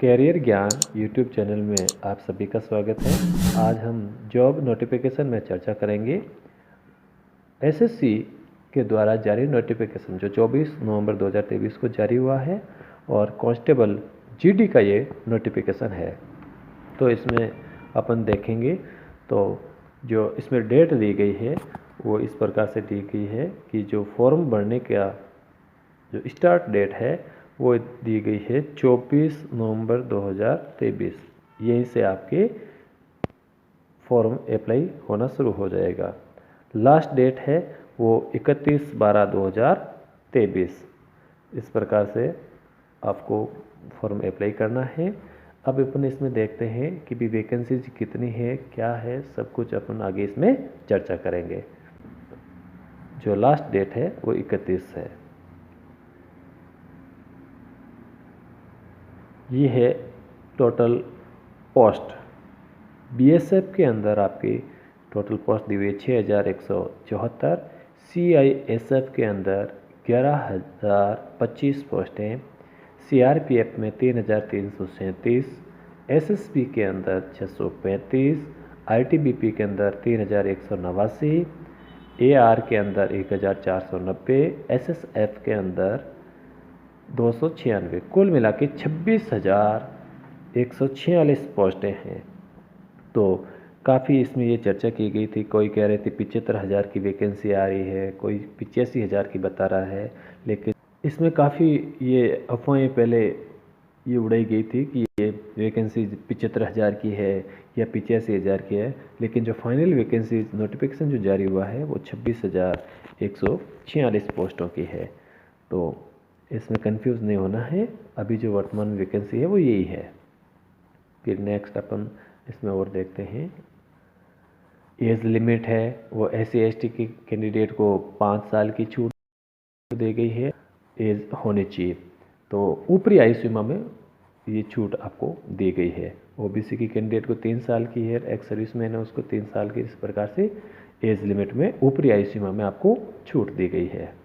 Career ज्ञान YouTube channel में आप सभी का स्वागत है। आज हम जॉब नोटिफिकेशन में चर्चा करेंगे। एसएससी के द्वारा जारी नोटिफिकेशन जो 24 नवंबर 2023 को जारी हुआ है और कांस्टेबल जीडी का ये नोटिफिकेशन है। तो इसमें अपन देखेंगे तो जो इसमें डेट दी गई है वो इस प्रकार से दी गई है कि जो फॉर्म भरने का जो स्टार्ट डेट है वो दी गई है 24 नवंबर 2023। यहीं से आपके फॉर्म अप्लाई होना शुरू हो जाएगा। लास्ट डेट है वो 31/12/2023। इस प्रकार से आपको फॉर्म अप्लाई करना है। अब अपन इसमें देखते हैं कि भी वैकेंसीज कितनी है, क्या है, सब कुछ अपन आगे इसमें चर्चा करेंगे। जो लास्ट डेट है वो 31 है। ये है टोटल पोस्ट। बीएसएफ के अंदर आपकी टोटल पोस्ट दी हुई है 6174। सीआईएसएफ के अंदर 11,025 पोस्टें। सीआरपीएफ में 3,337। एसएसबी के अंदर 635। आईटीबीपी के अंदर 3,189। एआर के अंदर 1,490। एसएसएफ के अंदर 296। कुल मिला के 26,146 पोस्टें हैं। तो काफ़ी इसमें ये चर्चा की गई थी। कोई कह रहे थे 75,000 की वैकेंसी आ रही है, कोई 85,000 की बता रहा है, लेकिन इसमें काफ़ी ये अफवाहें पहले ये उड़ाई गई थी कि ये वैकेंसी 75,000 की है या 85,000 की है। लेकिन जो फाइनल वैकेंसी नोटिफिकेशन जो जारी हुआ है वो 26,146 पोस्टों की है। तो इसमें कंफ्यूज नहीं होना है। अभी जो वर्तमान वैकेंसी है वो यही है। फिर नेक्स्ट अपन इसमें और देखते हैं। एज लिमिट है वो SC/ST के कैंडिडेट को 5 साल की छूट दी गई है, एज होनी चाहिए। तो ऊपरी आयु सीमा में ये छूट आपको दी गई है। ओबीसी की कैंडिडेट को 3 साल की है, एक्स सर्विसमैन है उसको 3 साल की। इस प्रकार से एज लिमिट में ऊपरी आयु सीमा में आपको छूट दी गई है।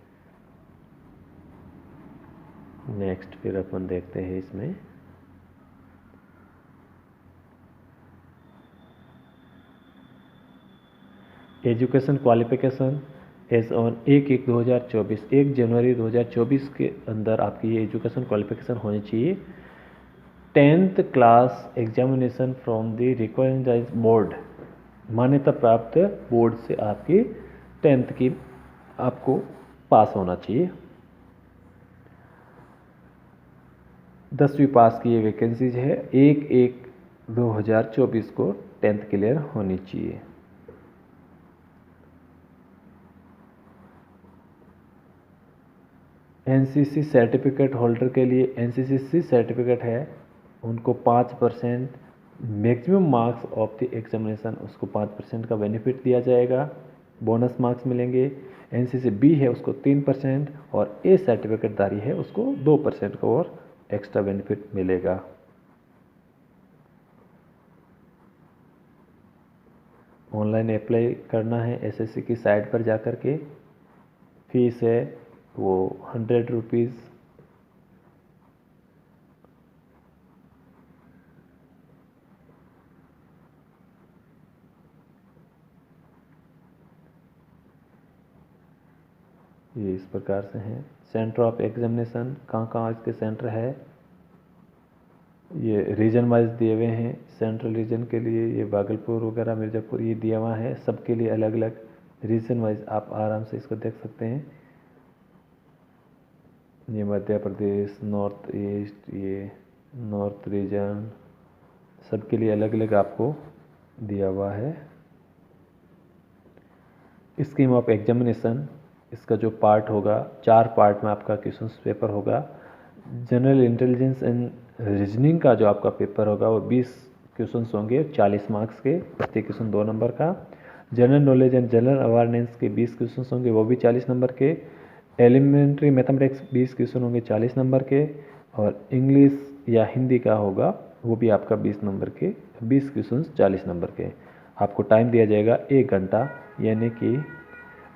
नेक्स्ट फिर अपन देखते हैं इसमें एजुकेशन क्वालिफिकेशन एज ऑन 1/1/2024। 1 जनवरी 2024 के अंदर आपकी ये एजुकेशन क्वालिफिकेशन होनी चाहिए। 10th class examination from the recognised board, मान्यता प्राप्त बोर्ड से आपकी 10th की आपको पास होना चाहिए। 10वीं पास की ये वैकेंसीज है। 1/1/2024 को 10th क्लियर होनी चाहिए। एनसीसी सर्टिफिकेट होल्डर के लिए एनसीसी सर्टिफिकेट है उनको 5% maximum marks of the examination, उसको 5% का बेनिफिट दिया जाएगा, बोनस मार्क्स मिलेंगे। एनसीसी बी है उसको 3% और ए सर्टिफिकेटधारी है उसको 2% का और एक्स्ट्रा बेनिफिट मिलेगा। ऑनलाइन अप्लाई करना है एसएससी की साइट पर जाकर के। फीस है वो 100 रुपीज़। ये इस प्रकार से हैं। सेंटर ऑफ एग्जामिनेशन कहाँ इसके सेंटर है ये रीजन वाइज दिए हुए हैं। सेंट्रल रीजन के लिए ये भागलपुर वगैरह मिर्ज़ापुर ये दिया हुआ है। सबके लिए अलग अलग रीजन वाइज आप आराम से इसको देख सकते हैं। ये मध्य प्रदेश, नॉर्थ ईस्ट, ये नॉर्थ रीजन, सबके लिए अलग अलग आपको दिया हुआ है। स्कीम ऑफ एग्जामिनेशन इसका जो पार्ट होगा 4 पार्ट में आपका क्वेश्चन पेपर होगा। जनरल इंटेलिजेंस एंड रीजनिंग का जो आपका पेपर होगा वो 20 क्वेश्चन होंगे 40 मार्क्स के, प्रत्येक क्वेश्चन 2 नंबर का। General knowledge and general awareness के 20 क्वेश्चन होंगे वो भी 40 नंबर के। एलिमेंट्री मैथमेटिक्स 20 क्वेश्चन होंगे 40 नंबर के। और इंग्लिश या हिंदी का होगा वो भी आपका 20 नंबर के, 20 क्वेश्चन 40 नंबर के। आपको टाइम दिया जाएगा 1 घंटा, यानी कि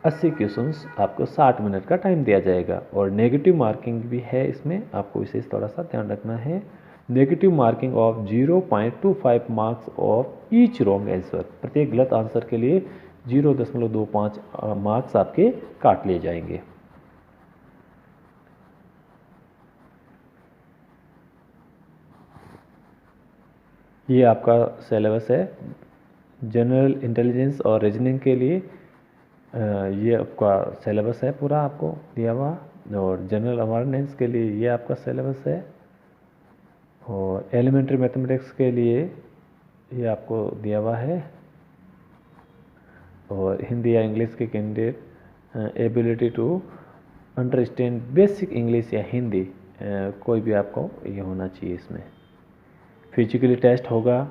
80 क्वेश्चंस आपको 60 मिनट का टाइम दिया जाएगा। और नेगेटिव मार्किंग भी है इसमें, आपको इसे थोड़ा सा ध्यान रखना है। Negative marking of 0.25 marks of each wrong answer. प्रत्येक गलत आंसर के लिए 0.25 मार्क्स आपके काट लिए जाएंगे। ये आपका सिलेबस है। जनरल इंटेलिजेंस और रीजनिंग के लिए ये आपका सिलेबस है पूरा आपको दिया हुआ, और जनरल अवेयरनेस के लिए ये आपका सिलेबस है, और एलिमेंट्री मैथमेटिक्स के लिए ये आपको दिया हुआ है, और हिंदी या इंग्लिश के candidate ability to understand basic English या हिंदी कोई भी आपको ये होना चाहिए। इसमें फिजिकली टेस्ट होगा।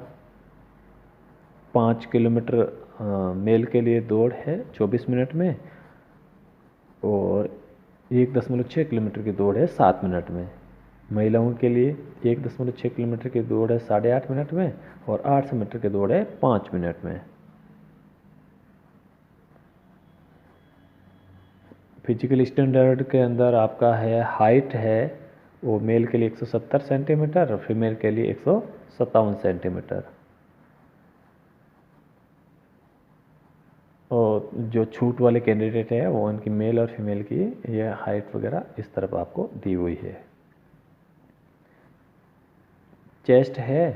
5 किलोमीटर मेल के लिए दौड़ है 24 मिनट में, और 1.6 किलोमीटर की दौड़ है 7 मिनट में। महिलाओं के लिए 1.6 किलोमीटर की दौड़ है 8.5 मिनट में, और 800 मीटर की दौड़ है 5 मिनट में। फिजिकल स्टैंडर्ड के अंदर आपका है हाइट है वो मेल के लिए 170 सेंटीमीटर और फीमेल के लिए 157 सेंटीमीटर। और जो छूट वाले कैंडिडेट है वो उनकी मेल और फीमेल की ये हाइट वगैरह इस तरफ आपको दी हुई है। चेस्ट है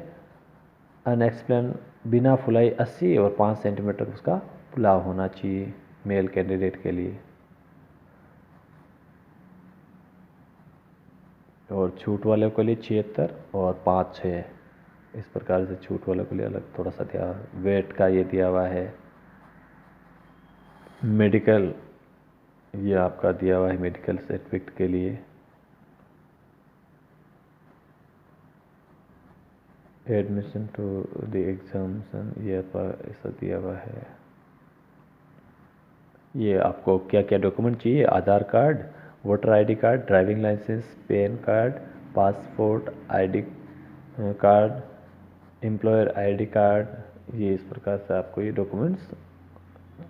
अनएक्सप्लेन बिना फुलाई 80 और 5 सेंटीमीटर उसका फुलाव होना चाहिए मेल कैंडिडेट के लिए। और छूट वाले के लिए 76 और 5-6 इस प्रकार से छूट वालों के लिए अलग थोड़ा सा दिया। वेट का ये दिया हुआ है। मेडिकल ये आपका दिया हुआ है मेडिकल सर्टिफिकेट के लिए। एडमिशन टू द एग्जामिनेशन ये ऐसा दिया हुआ है। ये आपको क्या क्या डॉक्यूमेंट चाहिए, Aadhaar card, voter ID card, driving licence, PAN card, passport, ID card, employer ID card, ये इस प्रकार से आपको ये डॉक्यूमेंट्स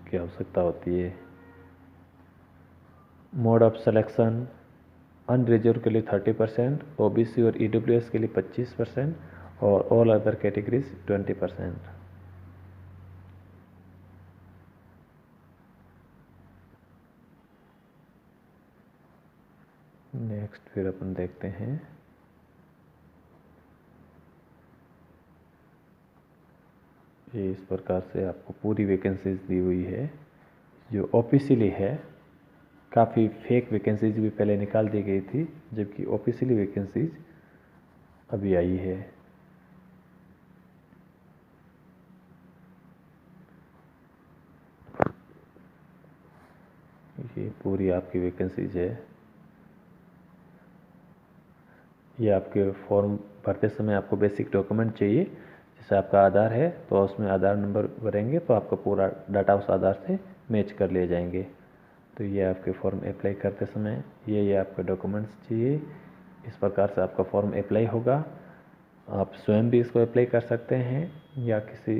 की आवश्यकता होती है। मोड ऑफ सिलेक्शन अनरिजर्व के लिए 30%, ओबीसी और ईडब्ल्यूएस के लिए 25% और ऑल अदर कैटेगरीज 20%। नेक्स्ट फिर अपन देखते हैं ये इस प्रकार से आपको पूरी वैकेंसीज दी हुई है। जो ऑफिशियली है, काफ़ी फेक वैकेंसीज भी पहले निकाल दी गई थी, जबकि ऑफिशियली वैकेंसीज अभी आई है। ये पूरी आपकी वैकेंसीज है। ये आपके फॉर्म भरते समय आपको बेसिक डॉक्यूमेंट चाहिए। जैसे आपका आधार है तो उसमें आधार नंबर भरेंगे तो आपका पूरा डाटा उस आधार से मैच कर लिए जाएंगे। तो ये आपके फॉर्म अप्लाई करते समय ये आपके डॉक्यूमेंट्स चाहिए। इस प्रकार से आपका फॉर्म अप्लाई होगा। आप स्वयं भी इसको अप्लाई कर सकते हैं या किसी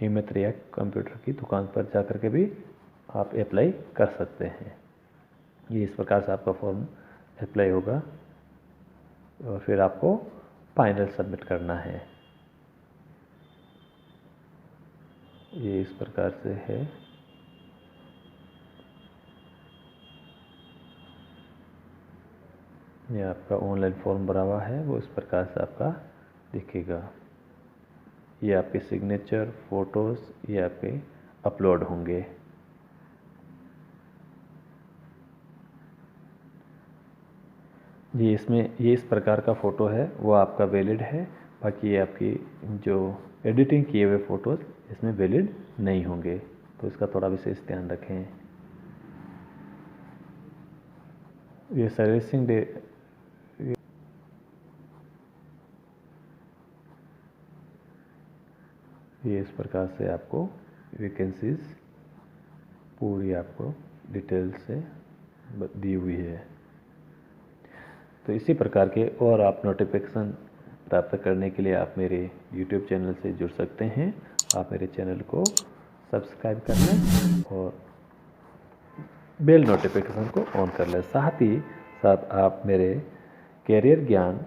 ई मित्र या कंप्यूटर की दुकान पर जा कर के भी आप अप्लाई कर सकते हैं। ये इस प्रकार से आपका फॉर्म अप्लाई होगा और फिर आपको फाइनल सबमिट करना है। ये इस प्रकार से है। ये आपका ऑनलाइन फॉर्म भरा हुआ है वो इस प्रकार से आपका दिखेगा। ये आपके सिग्नेचर फोटोज़ ये आपके अपलोड होंगे। ये इसमें ये इस प्रकार का फ़ोटो है वो आपका वैलिड है। बाकी ये आपकी जो एडिटिंग किए हुए फ़ोटोज़ इसमें वैलिड नहीं होंगे, तो इसका थोड़ा विशेष ध्यान रखें। ये सर्विसिंग डे ये इस प्रकार से आपको वैकेंसीज पूरी आपको डिटेल से दी हुई है। तो इसी प्रकार के और आप नोटिफिकेशन प्राप्त करने के लिए आप मेरे YouTube चैनल से जुड़ सकते हैं। आप मेरे चैनल को सब्सक्राइब कर लें और बेल नोटिफिकेशन को ऑन कर लें। साथ ही साथ आप मेरे कैरियर ज्ञान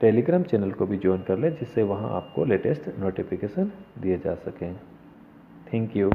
टेलीग्राम चैनल को भी ज्वाइन कर लें, जिससे वहाँ आपको लेटेस्ट नोटिफिकेशन दिए जा सकें। Thank you.